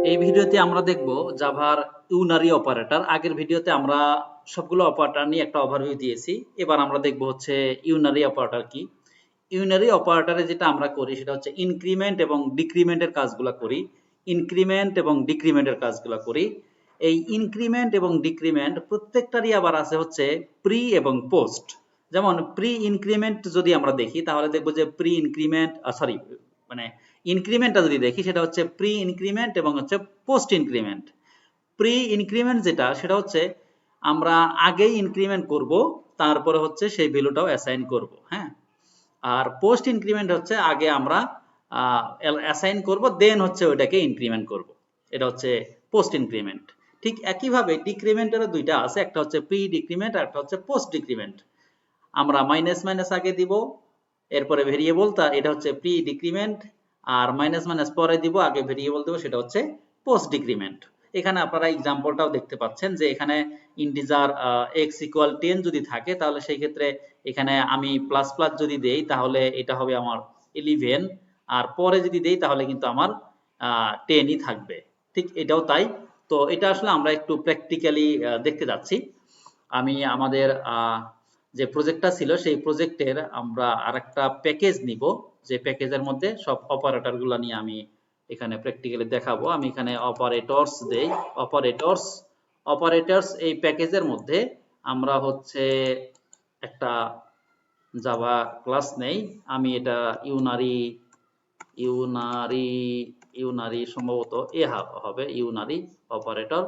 এই ভিডিওতে আমরা দেখব জাভার ইউনারি অপারেটর। আগের ভিডিওতে আমরা সবগুলো অপারেটর নিয়ে একটা ওভারভিউ দিয়েছি। এবার আমরা দেখব হচ্ছে ইউনারি অপারেটর কি। ইউনারি অপারেটরে যেটা আমরা করি সেটা হচ্ছে ইনক্রিমেন্ট এবং ডিক্রিমেন্টের কাজগুলো করি। ইনক্রিমেন্ট এবং ডিক্রিমেন্টের কাজগুলো করি। এই ইনক্রিমেন্ট এবং ডিক্রিমেন্ট প্রত্যেকটারই আবার আছে হচ্ছে প্রি এবং পোস্ট। যেমন প্রি ইনক্রিমেন্ট যদি আমরা দেখি তাহলে দেখব যে প্রি ইনক্রিমেন্ট সরি মানে ইনক্রিমেন্টটা যদি দেখি সেটা হচ্ছে প্রি ইনক্রিমেন্ট এবং হচ্ছে পোস্ট ইনক্রিমেন্ট। প্রি ইনক্রিমেন্ট যেটা সেটা হচ্ছে আমরা আগেই ইনক্রিমেন্ট করব, তারপরে হচ্ছে সেই ভ্যালুটাও অ্যাসাইন করব। হ্যাঁ, আর পোস্ট ইনক্রিমেন্ট হচ্ছে আগে আমরা অ্যাসাইন করব, দেন হচ্ছে ওইটাকে ইনক্রিমেন্ট করব। এটা হচ্ছে পোস্ট ইনক্রিমেন্ট। ঠিক একইভাবে ডিক্রিমেন্টেরও দুইটা আছে, একটা হচ্ছে প্রি ডিক্রিমেন্ট আর একটা হচ্ছে পোস্ট ডিক্রিমেন্ট। আমরা মাইনাস মাইনাস আগে দিব, এরপরে ভেরিয়েবল, তা এটা হচ্ছে প্রি ডিক্রিমেন্ট। আর মাইনাস মাইনাস পরে দিব, আগে ভেরিয়েবল দেব, সেটা হচ্ছে পোস্ট ডিক্রিমেন্ট। এখানে আপনারা এক্সাম্পলটাও দেখতে পাচ্ছেন যে এখানে ইন্টিজার x ইকুয়াল 10 যদি থাকে তাহলে সেই ক্ষেত্রে এখানে আমি প্লাস প্লাস যদি দেই তাহলে এটা হবে আমার 11, আর পরে যদি দেই তাহলে কিন্তু আমার 10ই থাকবে। ঠিক এটাও তাই। তো এটা আসলে আমরা একটু প্র্যাকটিক্যালি দেখতে যাচ্ছি। আমি আমাদের যে প্রজেক্টটা ছিল সেই প্রজেক্টের আমরা আরেকটা প্যাকেজ নিব, যে প্যাকেজের মধ্যে সব অপারেটর গুলা নিয়ে আমি এখানে প্র্যাকটিক্যালি দেখাবো। আমি এখানে অপারেটরস দেই, অপারেটরস। অপারেটরস এই প্যাকেজের মধ্যে আমরা হচ্ছে একটা জাভা ক্লাস নেই। আমি এটা ইউনারি ইউনারি ইউনারি সম্ভবত এ হবে unary operator,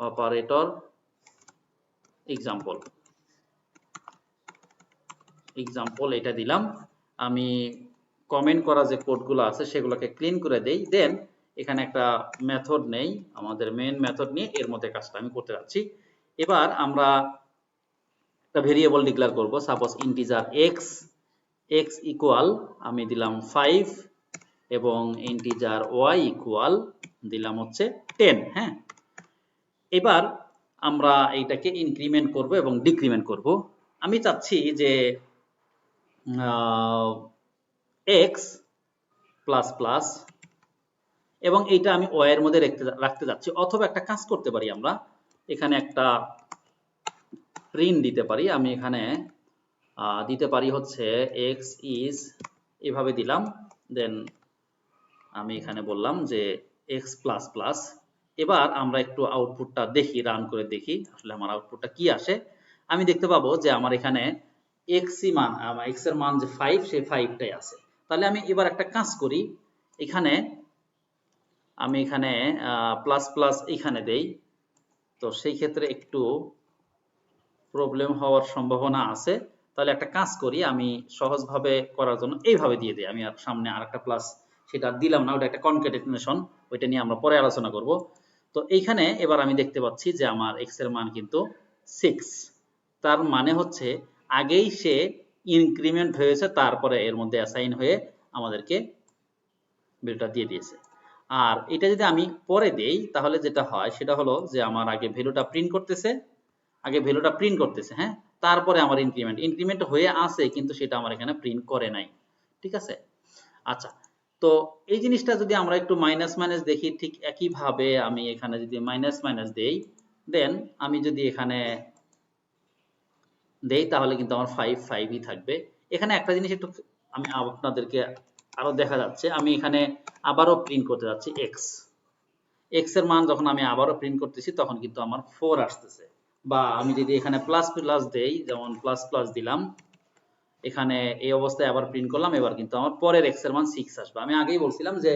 operator example, example এটা দিলাম। আমি কমেন্ট করা যে কোডগুলো আছে সেগুলোকে ক্লিন করে দেই, দেন এখানে একটা মেথড নেই, আমাদের মেইন মেথড নিয়ে এর মধ্যে কাজটা আমি করতে যাচ্ছি। এবার আমরা একটা ভেরিয়েবল ডিক্লেয়ার করব, suppose integer x, x equal আমি দিলাম 5 এবং ইন্টিজার ওয়াই ইকুয়াল দিলাম হচ্ছে 10। হ্যাঁ, এবার আমরা এইটাকে ইনক্রিমেন্ট করব এবং ডিক্রিমেন্ট করব। আমি চাচ্ছি যে এক্স প্লাস প্লাস এবং এইটা আমি ওয়াই এর মধ্যে রাখতে যাচ্ছি, অথবা একটা কাজ করতে পারি, আমরা এখানে একটা প্রিন্ট দিতে পারি। আমি এখানে দিতে পারি হচ্ছে এক্স ইজ, এভাবে দিলাম, দেন আমি এখানে বললাম যে এক্স প্লাস প্লাস। এবার আমরা একটু আউটপুটটা দেখি, রান করে দেখি আসলে আমার আউটপুটটা কি আসে। আমি দেখতে পাবো যে আমার এখানে এক্স মান, এক্স এর মান যে 5 সেই 5টাই আছে। তাহলে আমি এবার একটা কাজ করি, এখানে আমি এখানে প্লাস প্লাস এখানে দেই, তো সেই ক্ষেত্রে একটু প্রবলেম হওয়ার সম্ভাবনা আছে। তাহলে একটা কাজ করি, আমি সহজভাবে করার জন্য এইভাবে দিয়ে দিই, আমি আর সামনে আরেকটা প্লাস সেটা দিলাম না, ওটা একটা কনক্যাটেনেশন, ওইটা নিয়ে আমরা পরে আলোচনা করব। তো এইখানে এবার আমি দেখতে পাচ্ছি যে আমার এক্স এর মান কিন্তু 6, তার মানে হচ্ছে আগেই সে ইনক্রিমেন্ট হয়েছে, তারপরে এর মধ্যে অ্যাসাইন হয়ে আমাদেরকে ভ্যালুটা দিয়ে দিয়েছে। আর এটা যদি আমি পরে দেই তাহলে যেটা হয় সেটা হলো যে আমার আগে ভ্যালুটা প্রিন্ট করতেছে, আগে ভ্যালুটা প্রিন্ট করতেছে, হ্যাঁ, তারপরে আমার ইনক্রিমেন্ট, ইনক্রিমেন্ট হয়ে আছে কিন্তু সেটা আমার এখানে প্রিন্ট করে নাই। ঠিক আছে, আচ্ছা। তো এই জিনিসটা যদি আমরা একটু মাইনাস মাইনাস দেখি, ঠিক একইভাবে আমি এখানে যদি মাইনাস মাইনাস দেই, দেন আমি যদি এখানে দেই তাহলে কিন্তু আমার 5 5ই থাকবে। এখানে একটা জিনিস একটু আমি আপনাদেরকে আরো দেখা যাচ্ছে, আমি এখানে আবারও প্রিন্ট করতে যাচ্ছি x, x এর মান যখন আমি আবারও প্রিন্ট করতেছি তখন কিন্তু আমার 4 আসতেছে। বা আমি যদি এখানে প্লাস প্লাস দেই, যেমন প্লাস প্লাস দিলাম, এখানে এই অবস্থায় আবার প্রিন্ট করলাম, এবার কিন্তু আমার পরের x এর মান 6 আসবে। আমি আগেই বলছিলাম যে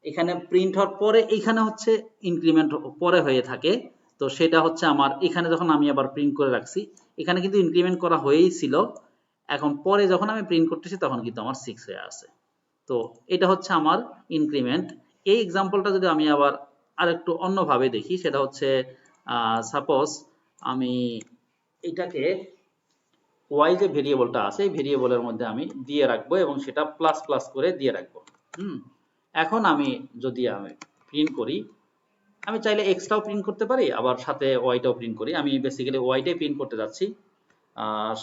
এখানে প্রিন্ট হওয়ার পরে এইখানে হচ্ছে ইনক্রিমেন্ট পরে হয়ে থাকে, তো সেটা হচ্ছে আমার এখানে যখন আমি আবার প্রিন্ট করে রাখছি, এখানে কিন্তু ইনক্রিমেন্ট করা হয়েই ছিল, এখন পরে যখন আমি প্রিন্ট করতেছি তখন কিন্তু আমার 6 হয়ে আছে। তো এটা হচ্ছে আমার ইনক্রিমেন্ট। এই এক্সাম্পলটা যদি আমি আবার আরেকটু অন্যভাবে দেখি, সেটা হচ্ছে সাপোজ আমি এটাকে ওয়াই যে ভেরিয়েবলটা আছে এই ভেরিয়েবলের মধ্যে আমি দিয়ে রাখবো এবং সেটা প্লাস প্লাস করে দিয়ে রাখবো। এখন আমি যদি আমি প্রিন্ট করি, আমি চাইলে এক্সটাও প্রিন্ট করতে পারি, আবার সাথে ওয়াইটাও প্রিন্ট করি। আমি বেসিক্যালি ওয়াইটাই প্রিন্ট করতে যাচ্ছি।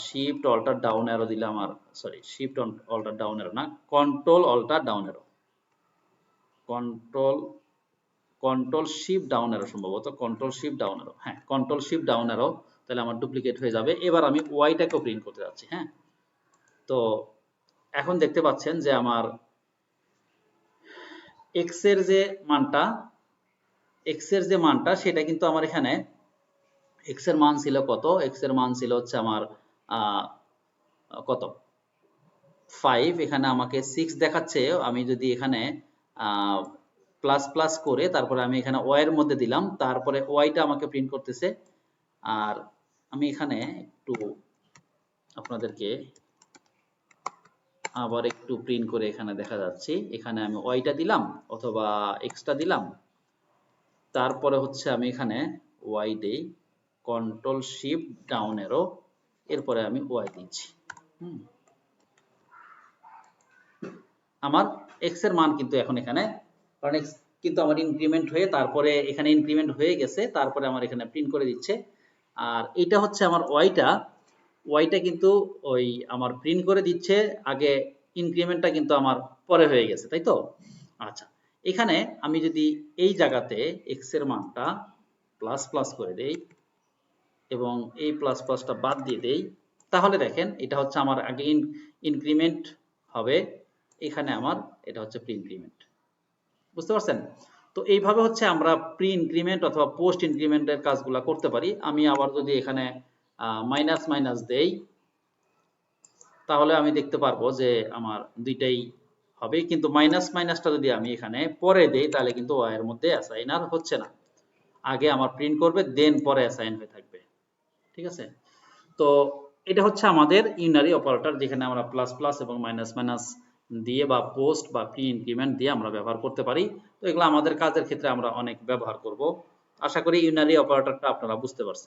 শিফট অল্টার ডাউন অ্যারো দিলাম, আর sorry shift alt down arrow না, control alt down arrow, control control shift down arrow, সম্ভবত কন্ট্রোল শিফট ডাউন অ্যারো, হ্যাঁ কন্ট্রোল শিফট ডাউন অ্যারো, তাহলে আমার ডুপ্লিকেট হয়ে যাবে। এবার আমি ওয়াইটাকেও প্রিন্ট করতে যাচ্ছি। হ্যাঁ, তো এখন দেখতে পাচ্ছেন যে আমার এক্স এর যে মানটা, সেটা কিন্তু আমার এখানে এক্স এর মান ছিল কত, এক্স এর মান ছিল হচ্ছে আমার কত 5, এখানে আমাকে 6 দেখাচ্ছে। আমি যদি এখানে প্লাস প্লাস করে তারপরে আমি এখানে ওয়াই এর মধ্যে দিলাম, তারপরে ওয়াইটা আমাকে প্রিন্ট করতেছে। আর আমি এখানে একটু আপনাদেরকে আবার একটু প্রিন্ট করে এখানে দেখা যাচ্ছে, এখানে আমি ওয়াইটা দিলাম অথবা এক্সটা দিলাম, তারপরে হচ্ছে আমি এখানে ওয়াই দেই, কন্ট্রোল শিফট ডাউন অ্যারো, এরপরে আমি ওয়াই দিচ্ছি। আমার এক্স এর মান কিন্তু এখন এখানে, কারণ এক্স কিন্তু আমার ইনক্রিমেন্ট হয়ে তারপরে এখানে ইনক্রিমেন্ট হয়ে গেছে, তারপরে আমার এখানে প্রিন্ট করে দিচ্ছে। আর এটা হচ্ছে আমার ওয়াইটা কিন্তু ওই আমার প্রিন্ট করে দিচ্ছে, আগে ইনক্রিমেন্টটা কিন্তু আমার পরে হয়ে গেছে, তাই তো? আচ্ছা, এখানে আমি যদি এই জায়গাতে এক্স এর মানটা প্লাস প্লাস করে দেই এবং এই প্লাস প্লাসটা বাদ দিয়ে দেই, তাহলে দেখেন এটা হচ্ছে আমার আগে ইনক্রিমেন্ট হবে, এখানে আমার এটা হচ্ছে প্রি ইনক্রিমেন্ট। বুঝতে পারছেন? তো এইভাবে হচ্ছে আমরা প্রি ইনক্রিমেন্ট অথবা পোস্ট ইনক্রিমেন্টের কাজগুলো করতে পারি। আমি আবার যদি এখানে মাইনাস মাইনাস দেই, তাহলে আমি দেখতে পারবো যে আমার দুইটাই হবে, কিন্তু মাইনাস মাইনাসটা যদি আমি এখানে পরে দেই তাহলে কিন্তু ওয়াই এর মধ্যে অ্যাসাইন আর হচ্ছে না, আগে আমার প্রিন্ট করবে দেন পরে অ্যাসাইন হয়ে থাকবে। ঠিক আছে? তো এটা হচ্ছে আমাদের ইউনারি অপারেটর, যেখানে আমরা প্লাস প্লাস এবং মাইনাস মাইনাস দিয়ে বা পোস্ট বা প্রি ইনক্রিমেন্ট দিয়ে আমরা ব্যবহার করতে পারি। তো এগুলো আমাদের কাজের ক্ষেত্রে আমরা অনেক ব্যবহার করব। আশা করি ইউনারি অপারেটরটা আপনারা বুঝতে পারছেন।